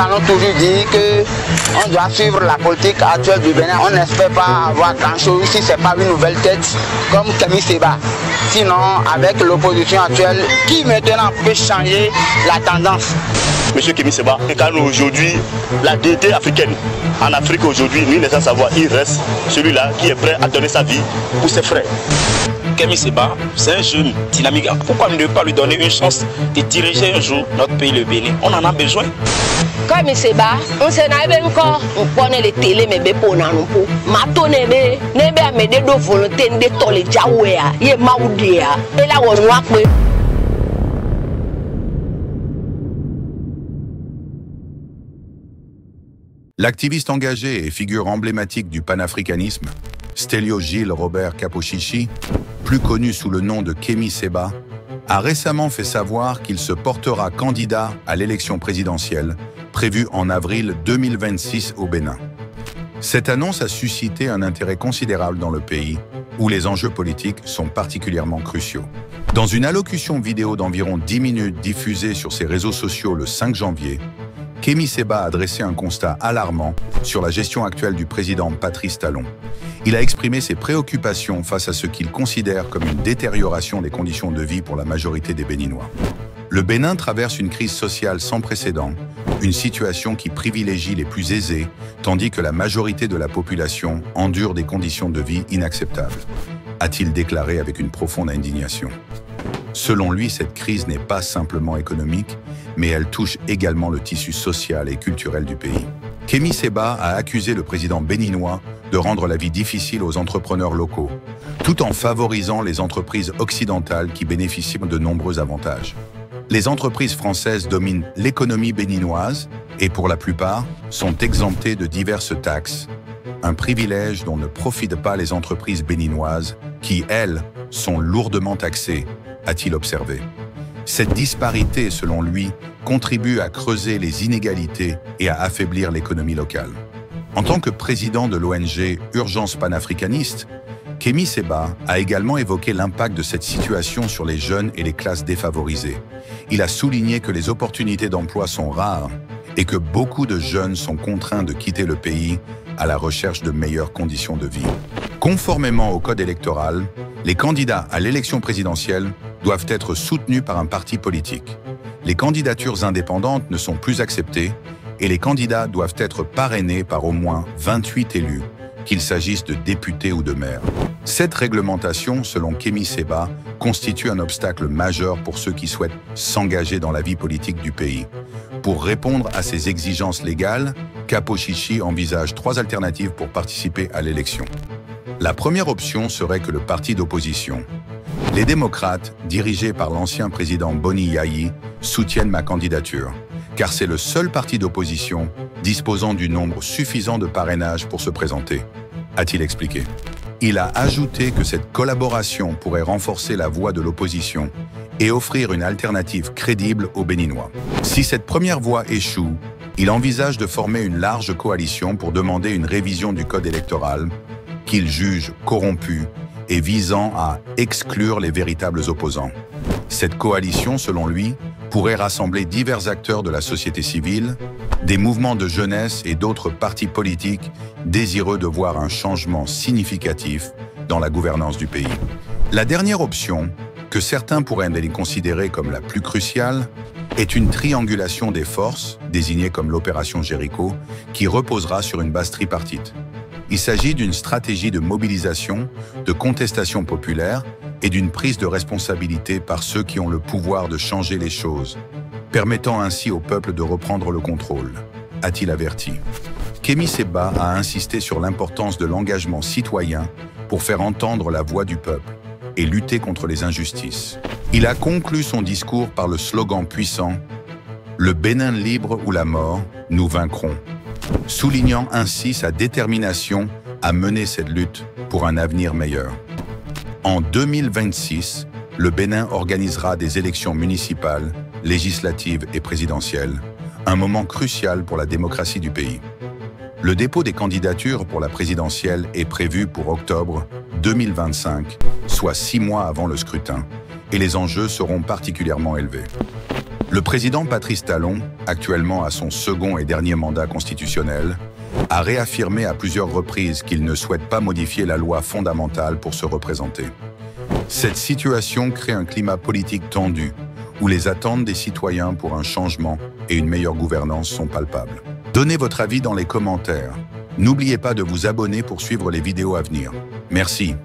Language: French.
allons toujours dire qu'on doit suivre la politique actuelle du Bénin. On n'espère pas avoir grand-chose si ce n'est pas une nouvelle tête comme Kémi Séba. Sinon, avec l'opposition actuelle, qui maintenant peut changer la tendance? Monsieur Kémi Séba incarne aujourd'hui la déité africaine. En Afrique aujourd'hui, nous laissons savoir, il reste celui-là qui est prêt à donner sa vie pour ses frères. Kémi Séba, c'est un jeune dynamique. Pourquoi ne pas lui donner une chance de diriger un jour notre pays, le Bénin? On en a besoin. Kémi Séba, on s'en a encore. On connaît les télé, mais on n'a pas. Mato nebe, nebe a me de volonté de toler jaouéa, ye maoudéa. Et là on voit que l'activiste engagé et figure emblématique du panafricanisme, Stélio Gilles Robert Kapochichi, plus connu sous le nom de Kémi Séba, a récemment fait savoir qu'il se portera candidat à l'élection présidentielle prévue en avril 2026 au Bénin. Cette annonce a suscité un intérêt considérable dans le pays, où les enjeux politiques sont particulièrement cruciaux. Dans une allocution vidéo d'environ 10 minutes diffusée sur ses réseaux sociaux le 5 janvier, Kémi Séba a dressé un constat alarmant sur la gestion actuelle du président Patrice Talon. Il a exprimé ses préoccupations face à ce qu'il considère comme une détérioration des conditions de vie pour la majorité des Béninois. Le Bénin traverse une crise sociale sans précédent, une situation qui privilégie les plus aisés, tandis que la majorité de la population endure des conditions de vie inacceptables, a-t-il déclaré avec une profonde indignation. Selon lui, cette crise n'est pas simplement économique, mais elle touche également le tissu social et culturel du pays. Kémi Séba a accusé le président béninois de rendre la vie difficile aux entrepreneurs locaux, tout en favorisant les entreprises occidentales qui bénéficient de nombreux avantages. Les entreprises françaises dominent l'économie béninoise et, pour la plupart, sont exemptées de diverses taxes, un privilège dont ne profitent pas les entreprises béninoises qui, elles, sont lourdement taxées, a-t-il observé. Cette disparité, selon lui, contribue à creuser les inégalités et à affaiblir l'économie locale. En tant que président de l'ONG Urgence panafricaniste, Kémi Séba a également évoqué l'impact de cette situation sur les jeunes et les classes défavorisées. Il a souligné que les opportunités d'emploi sont rares et que beaucoup de jeunes sont contraints de quitter le pays à la recherche de meilleures conditions de vie. Conformément au code électoral, les candidats à l'élection présidentielle doivent être soutenus par un parti politique. Les candidatures indépendantes ne sont plus acceptées et les candidats doivent être parrainés par au moins 28 élus, qu'il s'agisse de députés ou de maires. Cette réglementation, selon Kémi Séba, constitue un obstacle majeur pour ceux qui souhaitent s'engager dans la vie politique du pays. Pour répondre à ces exigences légales, Kapochichi envisage 3 alternatives pour participer à l'élection. La première option serait que le parti d'opposition, les démocrates, dirigés par l'ancien président Boni Yayi, soutiennent ma candidature, car c'est le seul parti d'opposition disposant du nombre suffisant de parrainages pour se présenter, a-t-il expliqué. Il a ajouté que cette collaboration pourrait renforcer la voix de l'opposition et offrir une alternative crédible aux Béninois. Si cette première voie échoue, il envisage de former une large coalition pour demander une révision du code électoral qu'il juge corrompu et visant à exclure les véritables opposants. Cette coalition, selon lui, pourrait rassembler divers acteurs de la société civile, des mouvements de jeunesse et d'autres partis politiques désireux de voir un changement significatif dans la gouvernance du pays. La dernière option, que certains pourraient les considérer comme la plus cruciale, est une triangulation des forces, désignée comme l'opération Jéricho, qui reposera sur une base tripartite. Il s'agit d'une stratégie de mobilisation, de contestation populaire et d'une prise de responsabilité par ceux qui ont le pouvoir de changer les choses, permettant ainsi au peuple de reprendre le contrôle, a-t-il averti. Kémi Séba a insisté sur l'importance de l'engagement citoyen pour faire entendre la voix du peuple et lutter contre les injustices. Il a conclu son discours par le slogan puissant « Le Bénin libre ou la mort, nous vaincrons », soulignant ainsi sa détermination à mener cette lutte pour un avenir meilleur. En 2026, le Bénin organisera des élections municipales, législatives et présidentielles, un moment crucial pour la démocratie du pays. Le dépôt des candidatures pour la présidentielle est prévu pour octobre 2025, soit 6 mois avant le scrutin, et les enjeux seront particulièrement élevés. Le président Patrice Talon, actuellement à son second et dernier mandat constitutionnel, a réaffirmé à plusieurs reprises qu'il ne souhaite pas modifier la loi fondamentale pour se représenter. Cette situation crée un climat politique tendu, où les attentes des citoyens pour un changement et une meilleure gouvernance sont palpables. Donnez votre avis dans les commentaires. N'oubliez pas de vous abonner pour suivre les vidéos à venir. Merci.